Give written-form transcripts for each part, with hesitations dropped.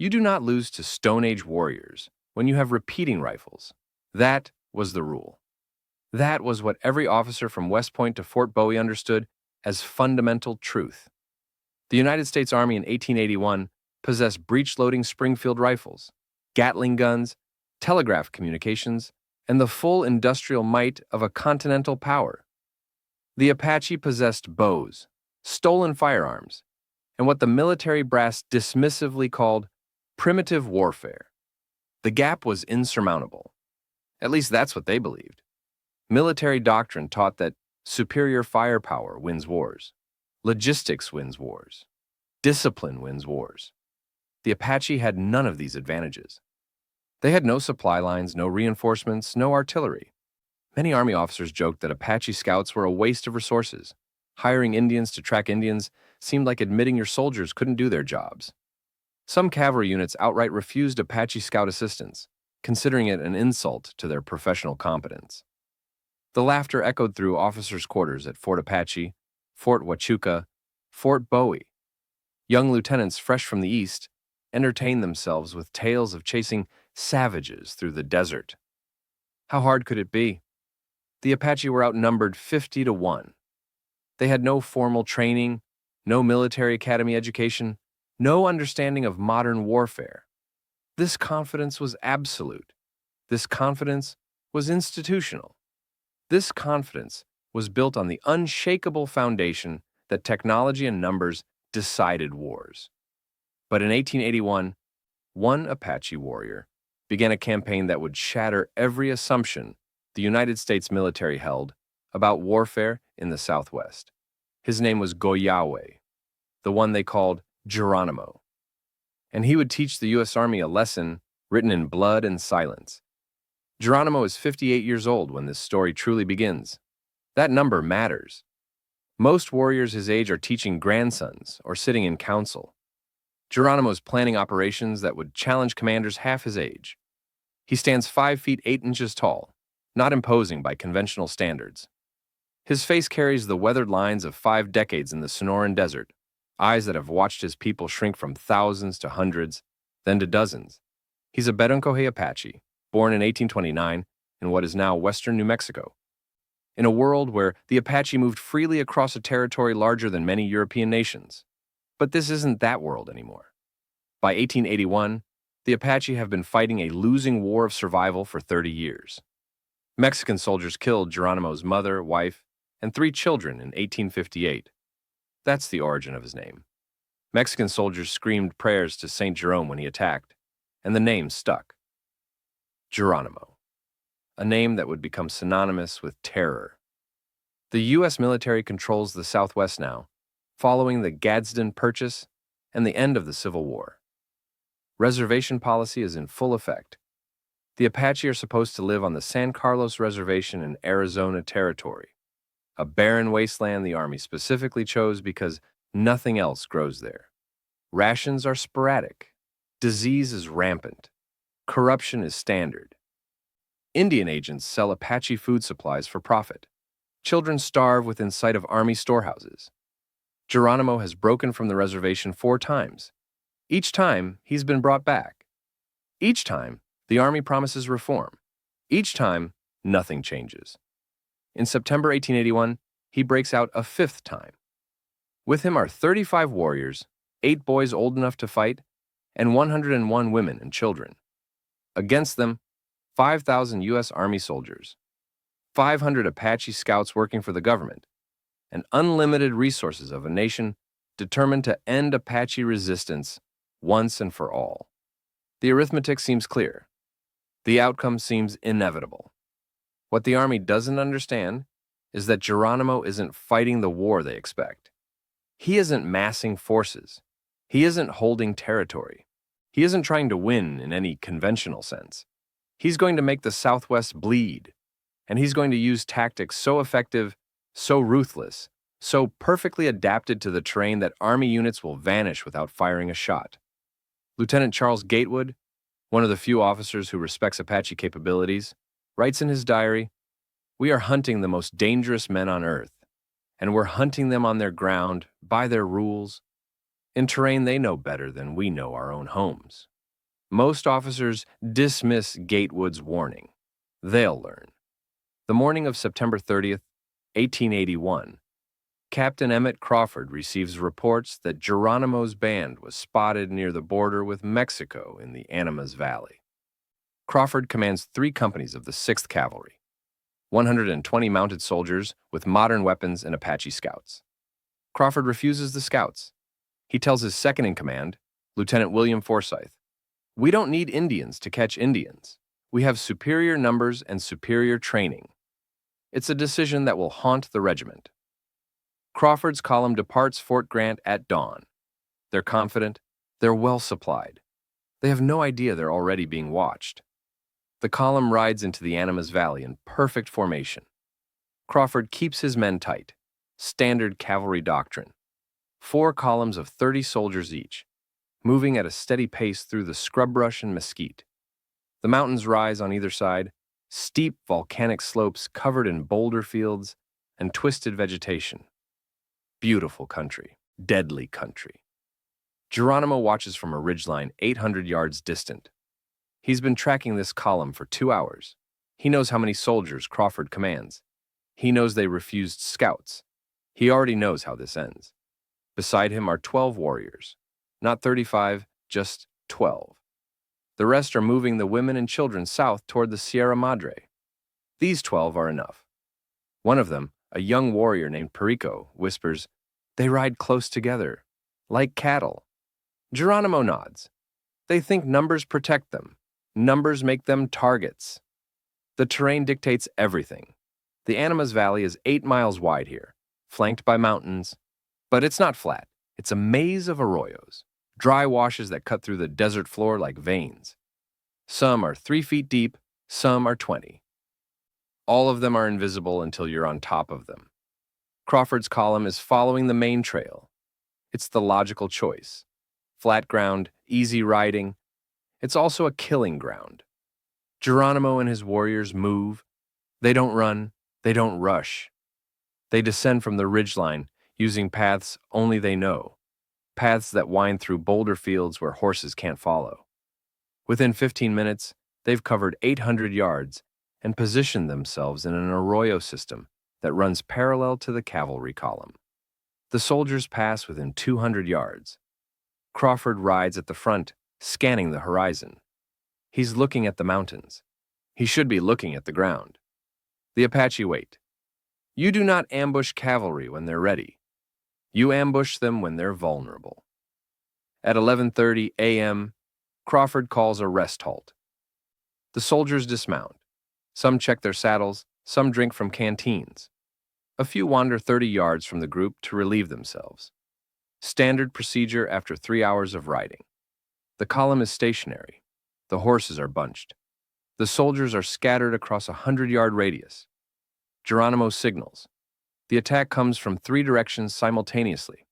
You do not lose to Stone Age warriors when you have repeating rifles. That was the rule. That was what every officer from West Point to Fort Bowie understood as fundamental truth. The United States Army in 1881 possessed breech-loading Springfield rifles, Gatling guns, telegraph communications, and the full industrial might of a continental power. The Apache possessed bows, stolen firearms, and what the military brass dismissively called primitive warfare. The gap was insurmountable. At least that's what they believed. Military doctrine taught that superior firepower wins wars, logistics wins wars, discipline wins wars. The Apache had none of these advantages. They had no supply lines, no reinforcements, no artillery. Many Army officers joked that Apache scouts were a waste of resources. Hiring Indians to track Indians seemed like admitting your soldiers couldn't do their jobs. Some cavalry units outright refused Apache scout assistance, considering it an insult to their professional competence. The laughter echoed through officers' quarters at Fort Apache, Fort Huachuca, Fort Bowie. Young lieutenants fresh from the east entertained themselves with tales of chasing savages through the desert. How hard could it be? The Apache were outnumbered 50-1. They had no formal training, no military academy education, no understanding of modern warfare. This confidence was absolute. This confidence was institutional. This confidence was built on the unshakable foundation that technology and numbers decided wars. But in 1881, one Apache warrior began a campaign that would shatter every assumption the United States military held about warfare in the Southwest. His name was Goyawe, the one they called Geronimo. And he would teach the U.S. Army a lesson written in blood and silence. Geronimo is 58 years old when this story truly begins. That number matters. Most warriors his age are teaching grandsons or sitting in council. Geronimo is planning operations that would challenge commanders half his age. He stands 5 feet 8 inches tall, not imposing by conventional standards. His face carries the weathered lines of 5 decades in the Sonoran Desert, eyes that have watched his people shrink from thousands to hundreds, then to dozens. He's a Beroncohe Apache, born in 1829 in what is now western New Mexico. In a world where the Apache moved freely across a territory larger than many European nations. But this isn't that world anymore. By 1881, the Apache have been fighting a losing war of survival for 30 years. Mexican soldiers killed Geronimo's mother, wife, and 3 children in 1858. That's the origin of his name. Mexican soldiers screamed prayers to St. Jerome when he attacked, and the name stuck. Geronimo, a name that would become synonymous with terror. The U.S. military controls the Southwest now, following the Gadsden Purchase and the end of the Civil War. Reservation policy is in full effect. The Apache are supposed to live on the San Carlos Reservation in Arizona Territory, a barren wasteland the Army specifically chose because nothing else grows there. Rations are sporadic. Disease is rampant. Corruption is standard. Indian agents sell Apache food supplies for profit. Children starve within sight of Army storehouses. Geronimo has broken from the reservation 4 times. Each time, he's been brought back. Each time, the Army promises reform. Each time, nothing changes. In September 1881, he breaks out a 5th time. With him are 35 warriors, 8 boys old enough to fight, and 101 women and children. Against them, 5,000 U.S. Army soldiers, 500 Apache scouts working for the government, and unlimited resources of a nation determined to end Apache resistance once and for all. The arithmetic seems clear. The outcome seems inevitable. What the Army doesn't understand is that Geronimo isn't fighting the war they expect. He isn't massing forces. He isn't holding territory. He isn't trying to win in any conventional sense. He's going to make the Southwest bleed, and he's going to use tactics so effective, so ruthless, so perfectly adapted to the terrain that Army units will vanish without firing a shot. Lieutenant Charles Gatewood, one of the few officers who respects Apache capabilities, writes in his diary, "We are hunting the most dangerous men on earth, and we're hunting them on their ground, by their rules. In terrain they know better than we know our own homes. Most officers dismiss Gatewood's warning. They'll learn. The morning of September 30th, 1881, Captain Emmett Crawford receives reports that Geronimo's band was spotted near the border with Mexico in the Animas Valley. Crawford commands 3 companies of the 6th Cavalry, 120 mounted soldiers with modern weapons and Apache scouts. Crawford refuses the scouts. He tells his second-in-command, Lieutenant William Forsyth, "We don't need Indians to catch Indians. We have superior numbers and superior training." It's a decision that will haunt the regiment. Crawford's column departs Fort Grant at dawn. They're confident, they're well supplied. They have no idea they're already being watched. The column rides into the Animas Valley in perfect formation. Crawford keeps his men tight, standard cavalry doctrine. 4 columns of 30 soldiers each, moving at a steady pace through the scrub brush and mesquite. The mountains rise on either side, steep volcanic slopes covered in boulder fields and twisted vegetation. Beautiful country, deadly country. Geronimo watches from a ridgeline 800 yards distant. He's been tracking this column for 2 hours. He knows how many soldiers Crawford commands. He knows they refused scouts. He already knows how this ends. Beside him are 12 warriors. Not 35, just 12. The rest are moving the women and children south toward the Sierra Madre. These 12 are enough. One of them, a young warrior named Perico, whispers, "They ride close together, like cattle." Geronimo nods. They think numbers protect them. Numbers make them targets. The terrain dictates everything. The Animas Valley is 8 miles wide here, flanked by mountains. But it's not flat. It's a maze of arroyos, dry washes that cut through the desert floor like veins. Some are 3 feet deep, some are 20. All of them are invisible until you're on top of them. Crawford's column is following the main trail. It's the logical choice. Flat ground, easy riding. It's also a killing ground. Geronimo and his warriors move. They don't run. They don't rush. They descend from the ridgeline, using paths only they know, paths that wind through boulder fields where horses can't follow. Within 15 minutes, they've covered 800 yards and positioned themselves in an arroyo system that runs parallel to the cavalry column. The soldiers pass within 200 yards. Crawford rides at the front, scanning the horizon. He's looking at the mountains. He should be looking at the ground. The Apache wait. You do not ambush cavalry when they're ready. You ambush them when they're vulnerable. At 11:30 a.m., Crawford calls a rest halt. The soldiers dismount. Some check their saddles, some drink from canteens. A few wander 30 yards from the group to relieve themselves. Standard procedure after 3 hours of riding. The column is stationary. The horses are bunched. The soldiers are scattered across a 100-yard radius. Geronimo signals. The attack comes from 3 directions simultaneously.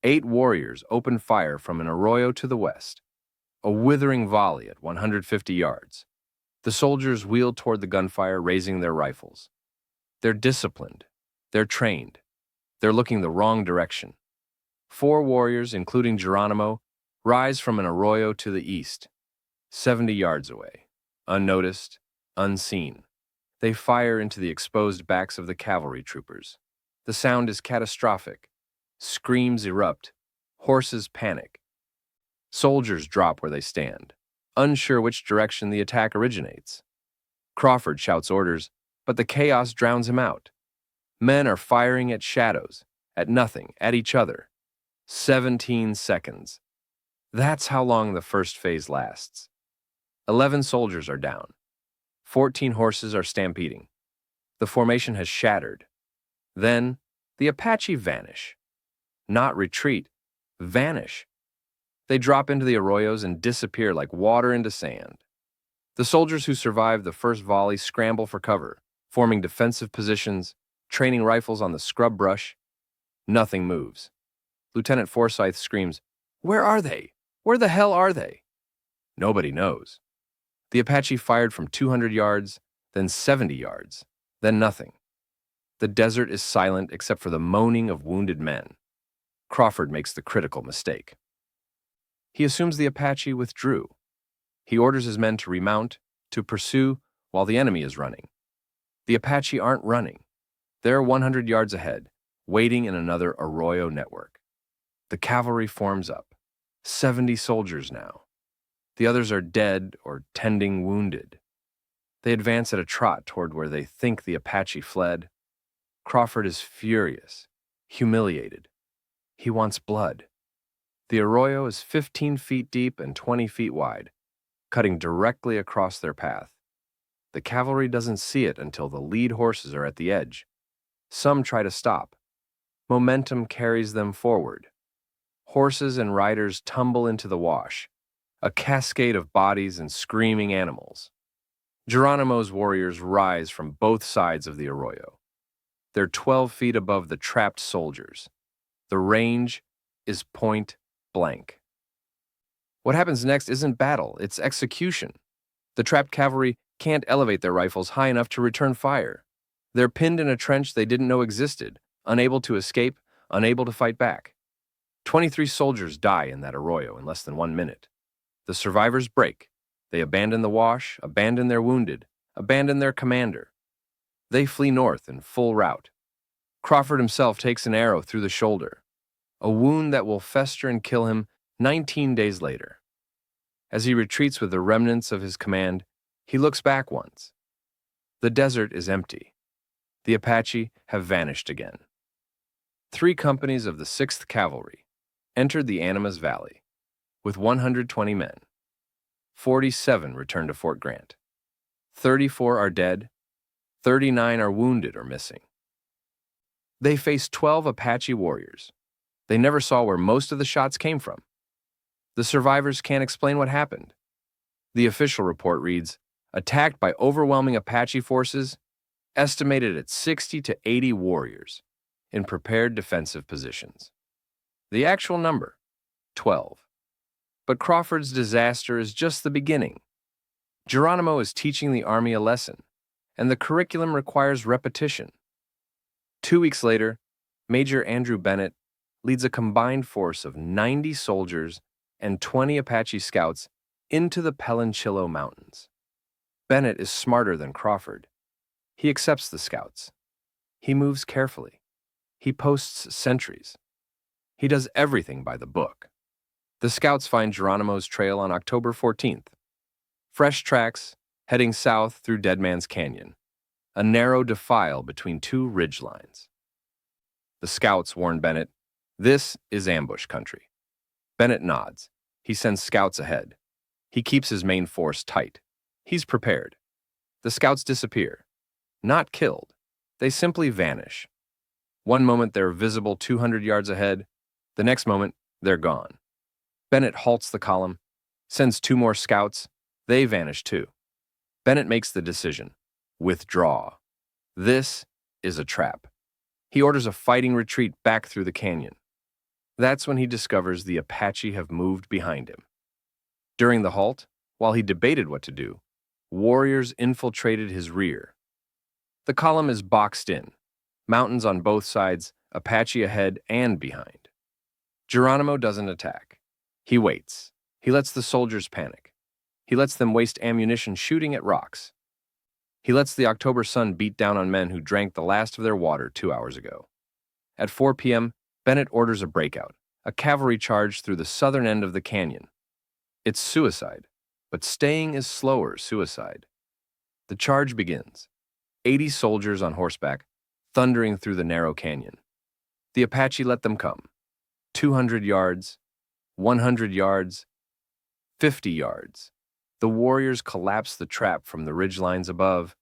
8 warriors open fire from an arroyo to the west. A withering volley at 150 yards. The soldiers wheel toward the gunfire, raising their rifles. They're disciplined. They're trained. They're looking the wrong direction. 4 warriors, including Geronimo, rise from an arroyo to the east, 70 yards away, unnoticed, unseen. They fire into the exposed backs of the cavalry troopers. The sound is catastrophic. Screams erupt. Horses panic. Soldiers drop where they stand, unsure which direction the attack originates. Crawford shouts orders, but the chaos drowns him out. Men are firing at shadows, at nothing, at each other. 17 seconds. That's how long the first phase lasts. 11 soldiers are down. 14 horses are stampeding. The formation has shattered. Then, the Apache vanish. Not retreat, vanish. They drop into the arroyos and disappear like water into sand. The soldiers who survive the first volley scramble for cover, forming defensive positions, training rifles on the scrub brush. Nothing moves. Lieutenant Forsyth screams, "Where are they? Where the hell are they?" Nobody knows. The Apache fired from 200 yards, then 70 yards, then nothing. The desert is silent except for the moaning of wounded men. Crawford makes the critical mistake. He assumes the Apache withdrew. He orders his men to remount, to pursue, while the enemy is running. The Apache aren't running. They're 100 yards ahead, waiting in another arroyo network. The cavalry forms up. 70 soldiers now. The others are dead or tending wounded. They advance at a trot toward where they think the Apache fled. Crawford is furious, humiliated. He wants blood. The arroyo is 15 feet deep and 20 feet wide, cutting directly across their path. The cavalry doesn't see it until the lead horses are at the edge. Some try to stop. Momentum carries them forward. Horses and riders tumble into the wash, a cascade of bodies and screaming animals. Geronimo's warriors rise from both sides of the arroyo. They're 12 feet above the trapped soldiers. The range is point blank. What happens next isn't battle, it's execution. The trapped cavalry can't elevate their rifles high enough to return fire. They're pinned in a trench they didn't know existed, unable to escape, unable to fight back. 23 soldiers die in that arroyo in less than 1 minute. The survivors break. They abandon the wash, abandon their wounded, abandon their commander. They flee north in full rout. Crawford himself takes an arrow through the shoulder, a wound that will fester and kill him 19 days later. As he retreats with the remnants of his command, he looks back once. The desert is empty. The Apache have vanished again. 3 companies of the 6th Cavalry entered the Animas Valley with 120 men. 47 returned to Fort Grant. 34 are dead. 39 are wounded or missing. They faced 12 Apache warriors. They never saw where most of the shots came from. The survivors can't explain what happened. The official report reads, attacked by overwhelming Apache forces, estimated at 60 to 80 warriors in prepared defensive positions. The actual number, 12. But Crawford's disaster is just the beginning. Geronimo is teaching the army a lesson, and the curriculum requires repetition. 2 weeks later, Major Andrew Bennett leads a combined force of 90 soldiers and 20 Apache scouts into the Pelanchillo Mountains. Bennett is smarter than Crawford. He accepts the scouts. He moves carefully. He posts sentries. He does everything by the book. The scouts find Geronimo's trail on October 14th. Fresh tracks heading south through Dead Man's Canyon, a narrow defile between 2 ridge lines. The scouts warn Bennett, this is ambush country. Bennett nods. He sends scouts ahead. He keeps his main force tight. He's prepared. The scouts disappear. Not killed. They simply vanish. One moment they're visible 200 yards ahead. The next moment, they're gone. Bennett halts the column, sends 2 more scouts. They vanish too. Bennett makes the decision. Withdraw. This is a trap. He orders a fighting retreat back through the canyon. That's when he discovers the Apache have moved behind him. During the halt, while he debated what to do, warriors infiltrated his rear. The column is boxed in, mountains on both sides, Apache ahead and behind. Geronimo doesn't attack. He waits. He lets the soldiers panic. He lets them waste ammunition shooting at rocks. He lets the October sun beat down on men who drank the last of their water 2 hours ago. At 4 p.m., Bennett orders a breakout, a cavalry charge through the southern end of the canyon. It's suicide, but staying is slower suicide. The charge begins. 80 soldiers on horseback, thundering through the narrow canyon. The Apache let them come. 200 yards, 100 yards, 50 yards. The warriors collapse the trap from the ridgelines above.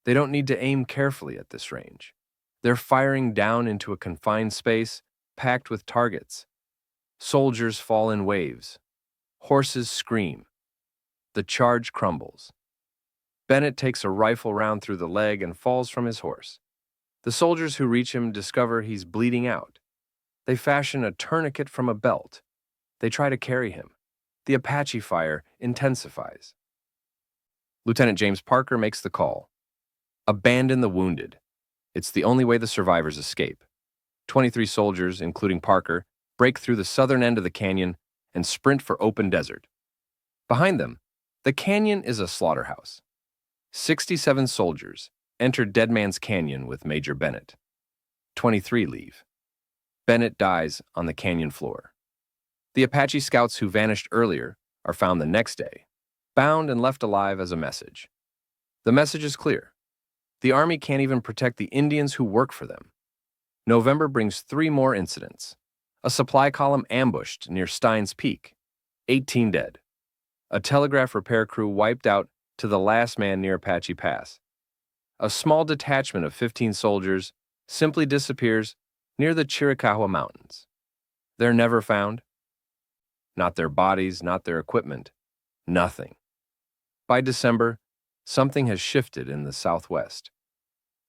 They don't need to aim carefully at this range. They're firing down into a confined space, packed with targets. Soldiers fall in waves. Horses scream. The charge crumbles. Bennett takes a rifle round through the leg and falls from his horse. The soldiers who reach him discover he's bleeding out. They fashion a tourniquet from a belt. They try to carry him. The Apache fire intensifies. Lieutenant James Parker makes the call. Abandon the wounded. It's the only way the survivors escape. 23 soldiers, including Parker, break through the southern end of the canyon and sprint for open desert. Behind them, the canyon is a slaughterhouse. 67 soldiers enter Dead Man's Canyon with Major Bennett. 23 leave. Bennett dies on the canyon floor. The Apache scouts who vanished earlier are found the next day, bound and left alive as a message. The message is clear. The Army can't even protect the Indians who work for them. November brings 3 more incidents. A supply column ambushed near Stein's Peak. 18 dead. A telegraph repair crew wiped out to the last man near Apache Pass. A small detachment of 15 soldiers simply disappears near the Chiricahua Mountains. They're never found. Not their bodies, not their equipment. Nothing. By December, something has shifted in the Southwest.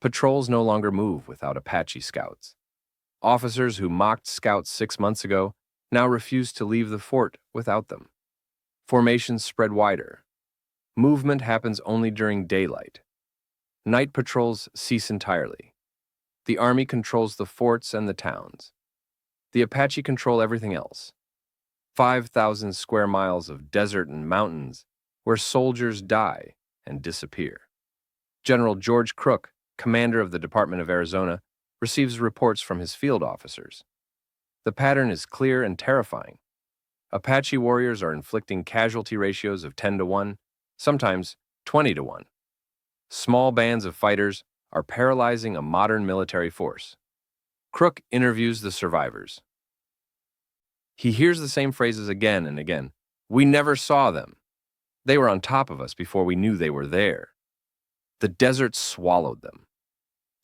Patrols no longer move without Apache scouts. Officers who mocked scouts 6 months ago now refuse to leave the fort without them. Formations spread wider. Movement happens only during daylight. Night patrols cease entirely. The Army controls the forts and the towns. The Apache control everything else. 5,000 square miles of desert and mountains where soldiers die and disappear. General George Crook, commander of the Department of Arizona, receives reports from his field officers. The pattern is clear and terrifying. Apache warriors are inflicting casualty ratios of 10 to 1, sometimes 20 to 1. Small bands of fighters are paralyzing a modern military force. Crook interviews the survivors. He hears the same phrases again and again. We never saw them. They were on top of us before we knew they were there. The desert swallowed them.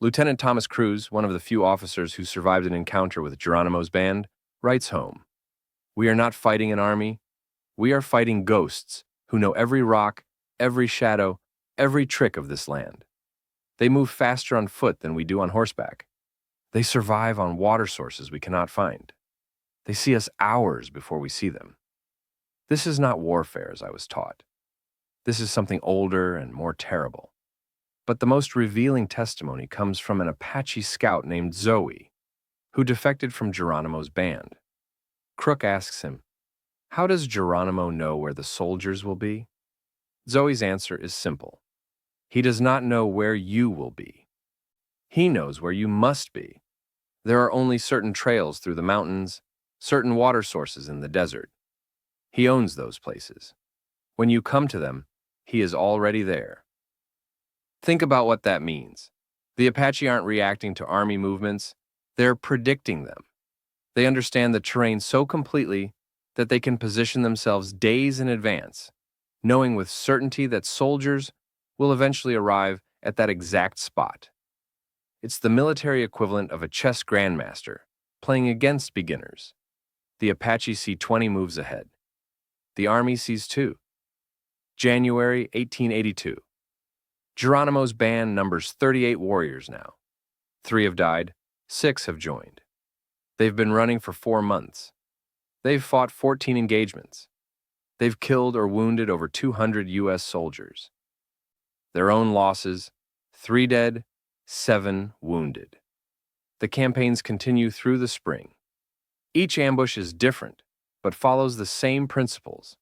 Lieutenant Thomas Cruz, one of the few officers who survived an encounter with Geronimo's band, writes home, "We are not fighting an army. We are fighting ghosts who know every rock, every shadow, every trick of this land. They move faster on foot than we do on horseback. They survive on water sources we cannot find. They see us hours before we see them. This is not warfare as I was taught. This is something older and more terrible." But the most revealing testimony comes from an Apache scout named Zoe, who defected from Geronimo's band. Crook asks him, "How does Geronimo know where the soldiers will be?" Zoe's answer is simple. He does not know where you will be. He knows where you must be. There are only certain trails through the mountains, certain water sources in the desert. He owns those places. When you come to them, he is already there. Think about what that means. The Apache aren't reacting to army movements, they're predicting them. They understand the terrain so completely that they can position themselves days in advance, knowing with certainty that soldiers will eventually arrive at that exact spot. It's the military equivalent of a chess grandmaster playing against beginners. The Apache see 20 moves ahead. The Army sees 2. January 1882. Geronimo's band numbers 38 warriors now. 3 have died, 6 have joined. They've been running for 4 months. They've fought 14 engagements. They've killed or wounded over 200 U.S. soldiers. Their own losses, 3 dead, 7 wounded. The campaigns continue through the spring. Each ambush is different, but follows the same principles.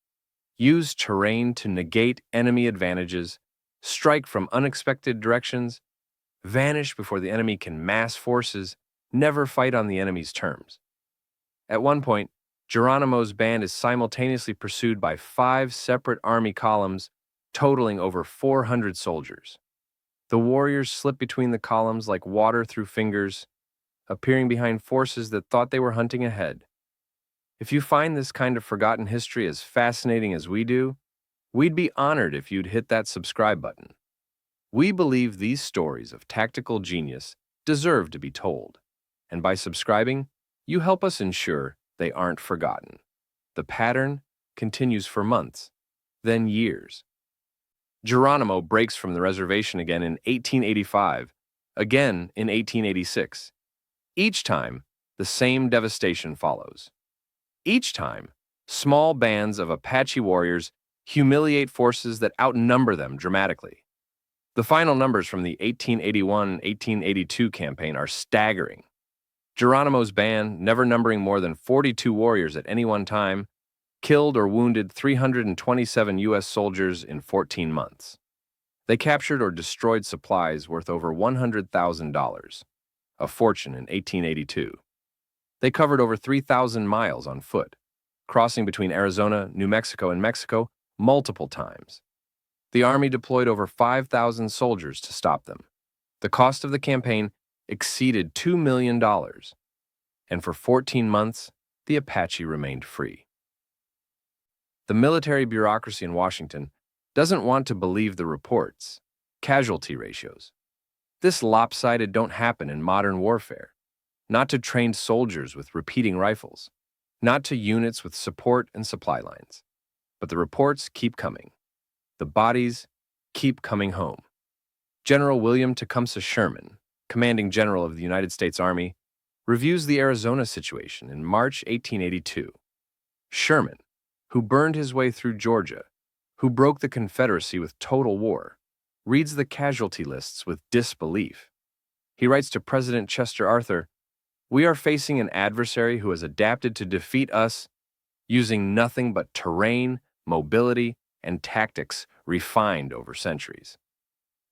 Use terrain to negate enemy advantages, strike from unexpected directions, vanish before the enemy can mass forces, never fight on the enemy's terms. At one point, Geronimo's band is simultaneously pursued by 5 separate army columns, totaling over 400 soldiers. The warriors slip between the columns like water through fingers, appearing behind forces that thought they were hunting ahead. If you find this kind of forgotten history as fascinating as we do, we'd be honored if you'd hit that subscribe button. We believe these stories of tactical genius deserve to be told, and by subscribing, you help us ensure they aren't forgotten. The pattern continues for months, then years. Geronimo breaks from the reservation again in 1885, again in 1886. Each time, the same devastation follows. Each time, small bands of Apache warriors humiliate forces that outnumber them dramatically. The final numbers from the 1881-1882 campaign are staggering. Geronimo's band, never numbering more than 42 warriors at any one time, killed or wounded 327 U.S. soldiers in 14 months. They captured or destroyed supplies worth over $100,000, a fortune in 1882. They covered over 3,000 miles on foot, crossing between Arizona, New Mexico, and Mexico multiple times. The Army deployed over 5,000 soldiers to stop them. The cost of the campaign exceeded $2 million, and for 14 months, the Apache remained free. The military bureaucracy in Washington doesn't want to believe the reports, casualty ratios. This lopsided don't happen in modern warfare, not to trained soldiers with repeating rifles, not to units with support and supply lines. But the reports keep coming. The bodies keep coming home. General William Tecumseh Sherman, commanding general of the United States Army, reviews the Arizona situation in March 1882. Sherman, who burned his way through Georgia, who broke the Confederacy with total war, reads the casualty lists with disbelief. He writes to President Chester Arthur, "We are facing an adversary who has adapted to defeat us using nothing but terrain, mobility, and tactics refined over centuries.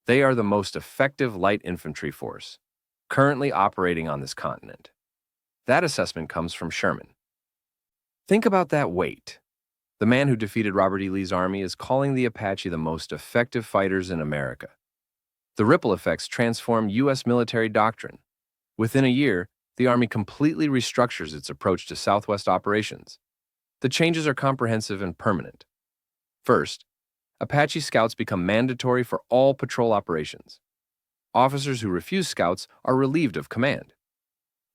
They are the most effective light infantry force currently operating on this continent." That assessment comes from Sherman. Think about that weight. The man who defeated Robert E. Lee's army is calling the Apache the most effective fighters in America. The ripple effects transform U.S. military doctrine. Within a year, the Army completely restructures its approach to Southwest operations. The changes are comprehensive and permanent. First, Apache scouts become mandatory for all patrol operations. Officers who refuse scouts are relieved of command.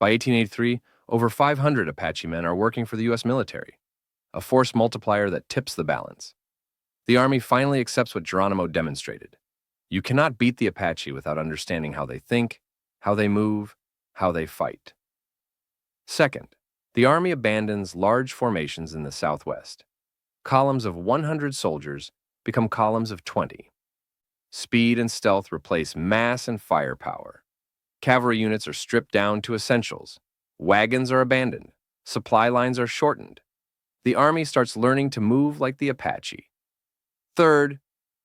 By 1883, over 500 Apache men are working for the U.S. military, a force multiplier that tips the balance. The Army finally accepts what Geronimo demonstrated. You cannot beat the Apache without understanding how they think, how they move, how they fight. Second, the Army abandons large formations in the Southwest. Columns of 100 soldiers become columns of 20. Speed and stealth replace mass and firepower. Cavalry units are stripped down to essentials. Wagons are abandoned. Supply lines are shortened. The Army starts learning to move like the Apache. Third,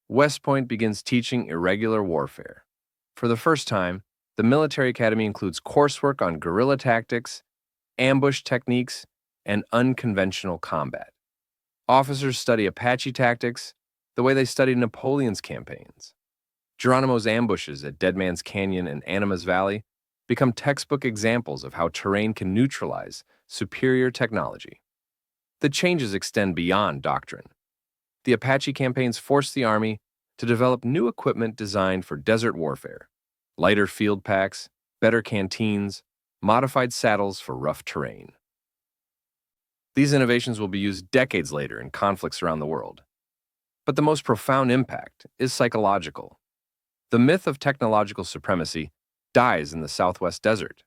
West Point begins teaching irregular warfare. For the first time, the military academy includes coursework on guerrilla tactics, ambush techniques, and unconventional combat. Officers study Apache tactics the way they studied Napoleon's campaigns. Geronimo's ambushes at Dead Man's Canyon and Animas Valley become textbook examples of how terrain can neutralize superior technology. The changes extend beyond doctrine. The Apache campaigns forced the Army to develop new equipment designed for desert warfare: lighter field packs, better canteens, modified saddles for rough terrain. These innovations will be used decades later in conflicts around the world. But the most profound impact is psychological. The myth of technological supremacy dies in the Southwest desert.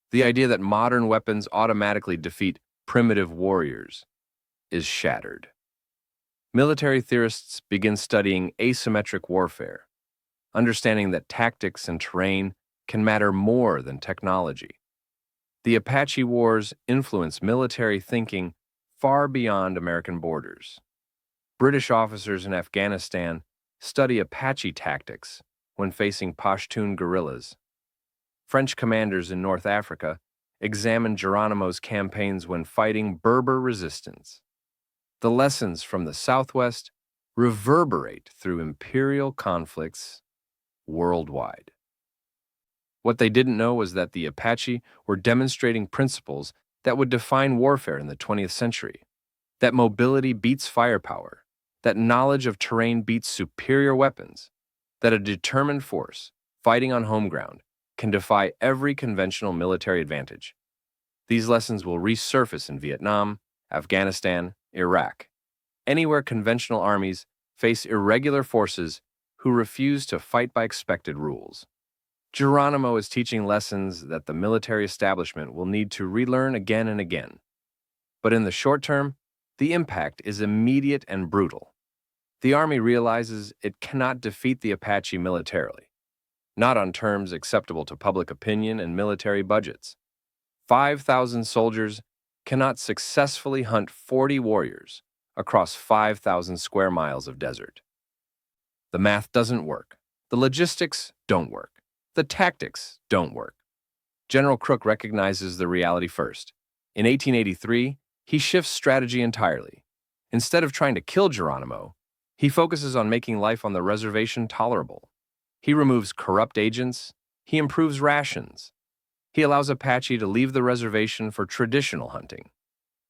The idea that modern weapons automatically defeat primitive warriors is shattered. Military theorists begin studying asymmetric warfare, understanding that tactics and terrain can matter more than technology. The Apache Wars influence military thinking far beyond American borders. British officers in Afghanistan study Apache tactics when facing Pashtun guerrillas. French commanders in North Africa examine Geronimo's campaigns when fighting Berber resistance. The lessons from the Southwest reverberate through imperial conflicts worldwide. What they didn't know was that the Apache were demonstrating principles that would define warfare in the 20th century. That mobility beats firepower, that knowledge of terrain beats superior weapons, that a determined force, fighting on home ground, can defy every conventional military advantage. These lessons will resurface in Vietnam, Afghanistan, Iraq, anywhere conventional armies face irregular forces who refuse to fight by expected rules. Geronimo is teaching lessons that the military establishment will need to relearn again and again. But in the short term, the impact is immediate and brutal. The Army realizes it cannot defeat the Apache militarily, not on terms acceptable to public opinion and military budgets. 5,000 soldiers cannot successfully hunt 40 warriors across 5,000 square miles of desert. The math doesn't work. The logistics don't work. The tactics don't work. General Crook recognizes the reality first. In 1883, he shifts strategy entirely. Instead of trying to kill Geronimo, he focuses on making life on the reservation tolerable. He removes corrupt agents. He improves rations. He allows Apache to leave the reservation for traditional hunting.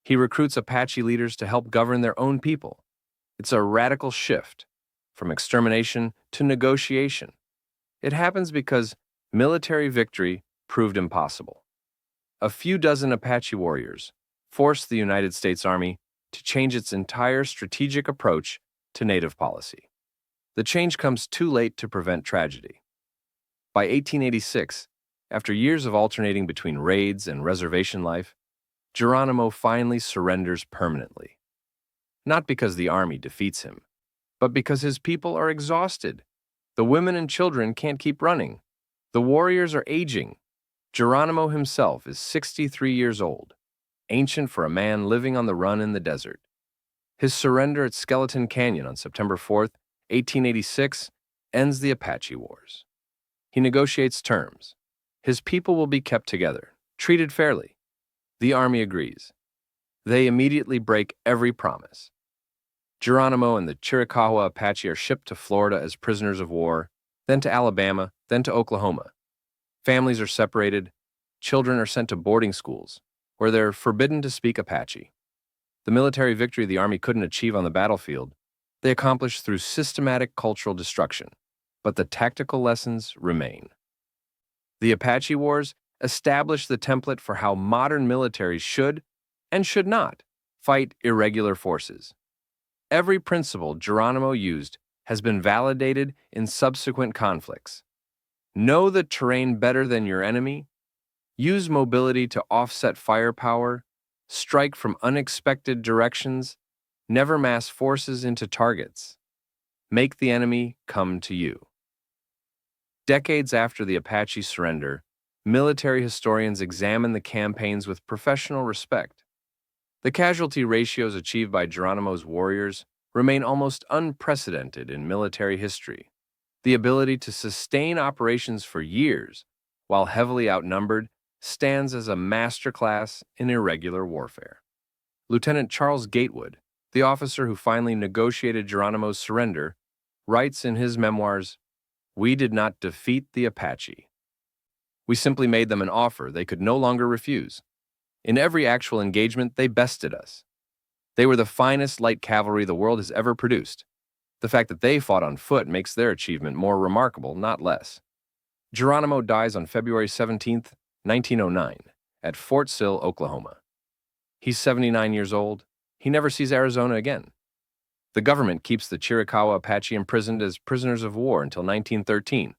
He recruits Apache leaders to help govern their own people. It's a radical shift from extermination to negotiation. It happens because military victory proved impossible. A few dozen Apache warriors forced the United States Army to change its entire strategic approach to native policy. The change comes too late to prevent tragedy. By 1886, after years of alternating between raids and reservation life, Geronimo finally surrenders permanently. Not because the army defeats him, but because his people are exhausted. The women and children can't keep running. The warriors are aging. Geronimo himself is 63 years old, ancient for a man living on the run in the desert. His surrender at Skeleton Canyon on September 4th, 1886, ends the Apache Wars. He negotiates terms. His people will be kept together, treated fairly. The army agrees. They immediately break every promise. Geronimo and the Chiricahua Apache are shipped to Florida as prisoners of war, then to Alabama, then to Oklahoma. Families are separated. Children are sent to boarding schools, where they're forbidden to speak Apache. The military victory the Army couldn't achieve on the battlefield, they accomplished through systematic cultural destruction, but the tactical lessons remain. The Apache Wars established the template for how modern militaries should and should not fight irregular forces. Every principle Geronimo used has been validated in subsequent conflicts. Know the terrain better than your enemy, use mobility to offset firepower, strike from unexpected directions, never mass forces into targets. Make the enemy come to you. Decades after the Apache surrender, military historians examine the campaigns with professional respect. The casualty ratios achieved by Geronimo's warriors remain almost unprecedented in military history. The ability to sustain operations for years while heavily outnumbered stands as a masterclass in irregular warfare. Lieutenant Charles Gatewood, the officer who finally negotiated Geronimo's surrender, writes in his memoirs, "We did not defeat the Apache. We simply made them an offer they could no longer refuse. In every actual engagement, they bested us. They were the finest light cavalry the world has ever produced. The fact that they fought on foot makes their achievement more remarkable, not less." Geronimo dies on February 17, 1909, at Fort Sill, Oklahoma. He's 79 years old. He never sees Arizona again. The government keeps the Chiricahua Apache imprisoned as prisoners of war until 1913,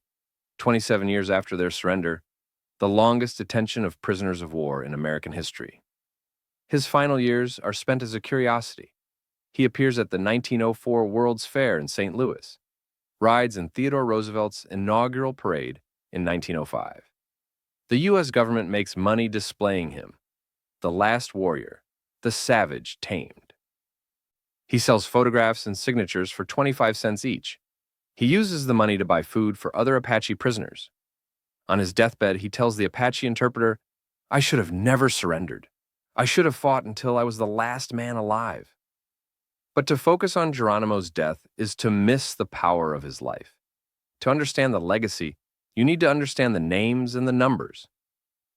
27 years after their surrender, the longest detention of prisoners of war in American history. His final years are spent as a curiosity. He appears at the 1904 World's Fair in St. Louis, rides in Theodore Roosevelt's inaugural parade in 1905. The U.S. government makes money displaying him, the last warrior, the savage tamed. He sells photographs and signatures for 25 cents each. He uses the money to buy food for other Apache prisoners. On his deathbed, he tells the Apache interpreter, "I should have never surrendered. I should have fought until I was the last man alive." But to focus on Geronimo's death is to miss the power of his life. To understand the legacy, you need to understand the names and the numbers.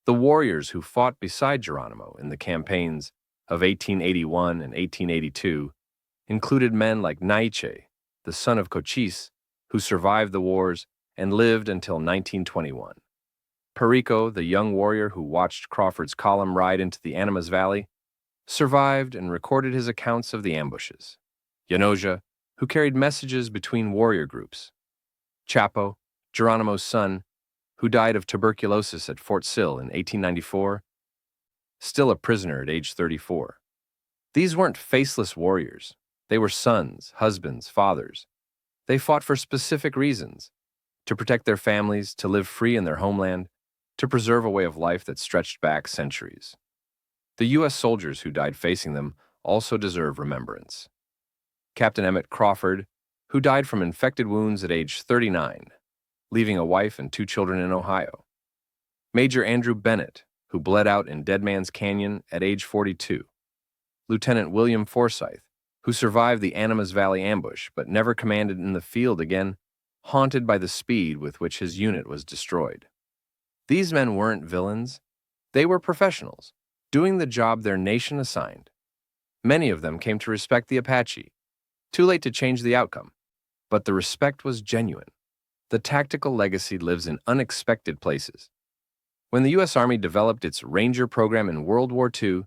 The warriors who fought beside Geronimo in the campaigns of 1881 and 1882 included men like Naiche, the son of Cochise, who survived the wars and lived until 1921. Perico, the young warrior who watched Crawford's column ride into the Animas Valley, survived and recorded his accounts of the ambushes. Yanoja, who carried messages between warrior groups. Chapo, Geronimo's son, who died of tuberculosis at Fort Sill in 1894, still a prisoner at age 34. These weren't faceless warriors. They were sons, husbands, fathers. They fought for specific reasons: to protect their families, to live free in their homeland, to preserve a way of life that stretched back centuries. The U.S. soldiers who died facing them also deserve remembrance. Captain Emmett Crawford, who died from infected wounds at age 39, leaving a wife and 2 children in Ohio. Major Andrew Bennett, who bled out in Dead Man's Canyon at age 42. Lieutenant William Forsyth, who survived the Animas Valley ambush but never commanded in the field again, haunted by the speed with which his unit was destroyed. These men weren't villains. They were professionals, doing the job their nation assigned. Many of them came to respect the Apache. Too late to change the outcome, but the respect was genuine. The tactical legacy lives in unexpected places. When the U.S. Army developed its Ranger program in World War II,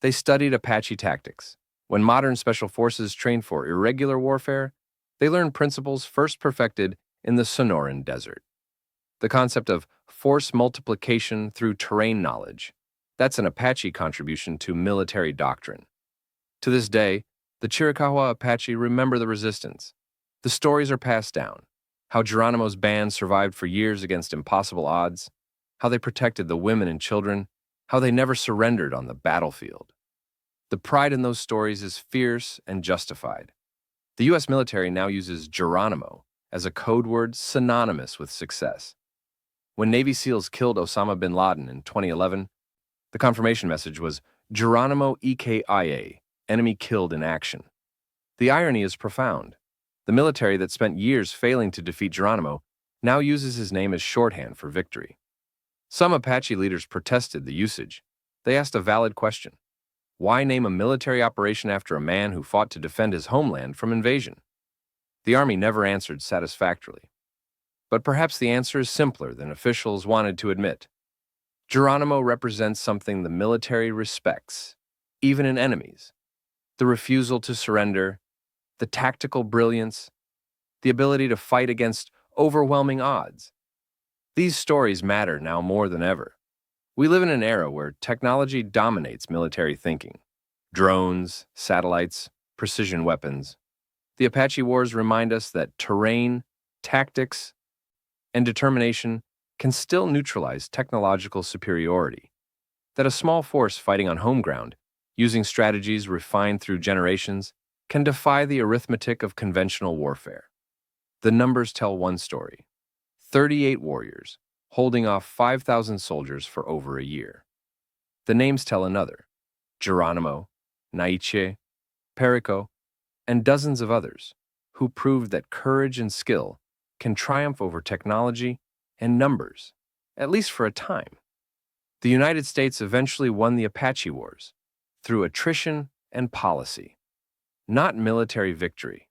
they studied Apache tactics. When modern special forces trained for irregular warfare, they learned principles first perfected in the Sonoran Desert. The concept of force multiplication through terrain knowledge, that's an Apache contribution to military doctrine. To this day, the Chiricahua Apache remember the resistance. The stories are passed down, how Geronimo's band survived for years against impossible odds, how they protected the women and children, how they never surrendered on the battlefield. The pride in those stories is fierce and justified. The U.S. military now uses Geronimo as a code word synonymous with success. When Navy SEALs killed Osama bin Laden in 2011, the confirmation message was Geronimo EKIA, enemy killed in action. The irony is profound. The military that spent years failing to defeat Geronimo now uses his name as shorthand for victory. Some Apache leaders protested the usage. They asked a valid question. Why name a military operation after a man who fought to defend his homeland from invasion? The Army never answered satisfactorily. But perhaps the answer is simpler than officials wanted to admit. Geronimo represents something the military respects, even in enemies. The refusal to surrender, the tactical brilliance, the ability to fight against overwhelming odds. These stories matter now more than ever. We live in an era where technology dominates military thinking. Drones, satellites, precision weapons. The Apache Wars remind us that terrain, tactics, and determination can still neutralize technological superiority. That a small force fighting on home ground, using strategies refined through generations, can defy the arithmetic of conventional warfare. The numbers tell one story. 38 warriors, holding off 5,000 soldiers for over a year. The names tell another. Geronimo, Naiche, Perico, and dozens of others, who proved that courage and skill can triumph over technology and numbers, at least for a time. The United States eventually won the Apache Wars through attrition and policy, not military victory.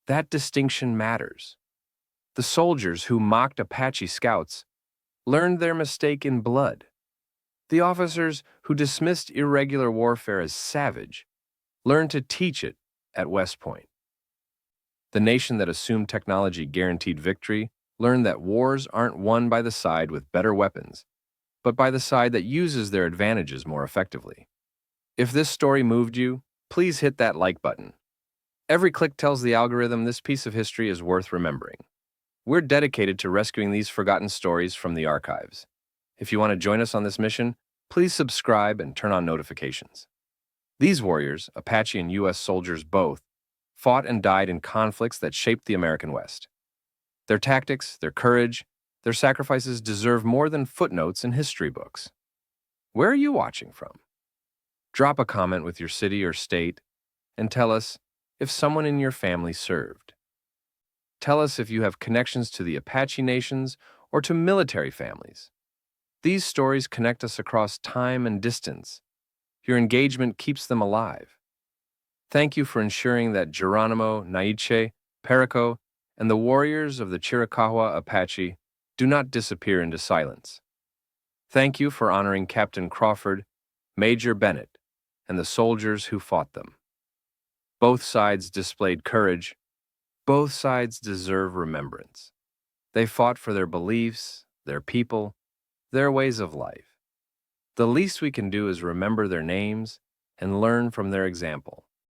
That distinction matters. The soldiers who mocked Apache scouts learned their mistake in blood. The officers who dismissed irregular warfare as savage learned to teach it at West Point. The nation that assumed technology guaranteed victory learned that wars aren't won by the side with better weapons, but by the side that uses their advantages more effectively. If this story moved you, please hit that like button. Every click tells the algorithm this piece of history is worth remembering. We're dedicated to rescuing these forgotten stories from the archives. If you want to join us on this mission, please subscribe and turn on notifications. These warriors, Apache and U.S. soldiers both, fought and died in conflicts that shaped the American West. Their tactics, their courage, their sacrifices deserve more than footnotes in history books. Where are you watching from? Drop a comment with your city or state and tell us if someone in your family served. Tell us if you have connections to the Apache nations or to military families. These stories connect us across time and distance. Your engagement keeps them alive. Thank you for ensuring that Geronimo, Naiche, Perico, and the warriors of the Chiricahua Apache do not disappear into silence. Thank you for honoring Captain Crawford, Major Bennett, and the soldiers who fought them. Both sides displayed courage. Both sides deserve remembrance. They fought for their beliefs, their people, their ways of life. The least we can do is remember their names and learn from their example.